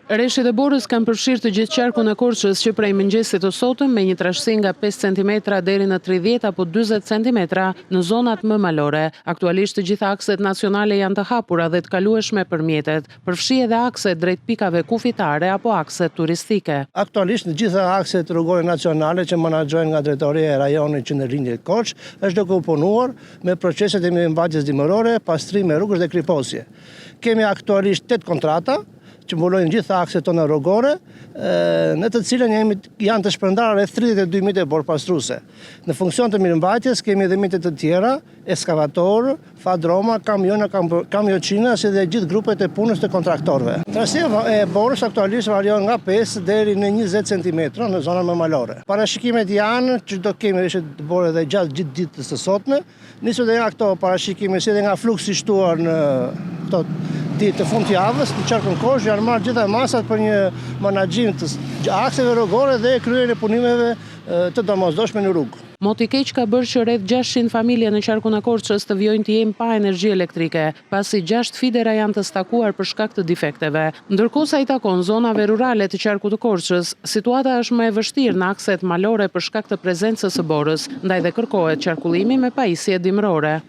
Reshit e Borës kanë përfshirë të gjithë qarkun e Korçës që prej mëngjesit të sotëm me një trashësi nga 5 cm deri në 30 apo 40 cm në zonat më malore. Aktualisht të gjitha akset nacionale janë të hapura dhe të kalueshme për mjetet. Përfshi edhe akset drejt pikave kufitare apo akset turistike. Aktualisht në gjitha akset rrugore nacionale që menaxhohen nga Drejtoria e Rajonit Qendërlinjë Korçë është duke u punuar me proceset e mirëmbajtjes dimërore, pastrim e rrugësh dhe kriposje. Kemi aktualisht 8 kontrata që mbulojnë gjitha akset tona rrugore, në të cilën janë të shpërndarë rreth 32 mite borë pastruese. Në funksion të mirëmbajtjes kemi edhe mite të tjera, eskavatorë, fadroma, kamiona, kamioqina, si dhe gjithë grupet e punës të kontraktorëve. Trasia e borës aktualisht varion nga 5 deri në 20 cm në zonën më malore. Parashikimet janë që do kemi reshit të borë edhe gjatë gjithë ditës së sotme, nisur dhe nga këto parashikime si dhe nga fluksi shtuar në këto ditë të fundjavës në qarkun Korçë janë marrë gjitha masat për një menaxhim të akseve rrugore dhe kryerjen e punimeve të domosdoshme në rrugë. Moti keq ka bërë që rreth 600 familje në qarkun e Korçës të vijojnë të jenë pa energji elektrike, pasi 6 fidera janë të stakuar për shkak të defekteve. Ndërkohë sa i takon zonave rurale të qarkut të Korçës, situata është më e vështirë në akset malore për shkak të prezencës së borës, ndaj dhe kërkohet qarkullimi me pajisje dimërore.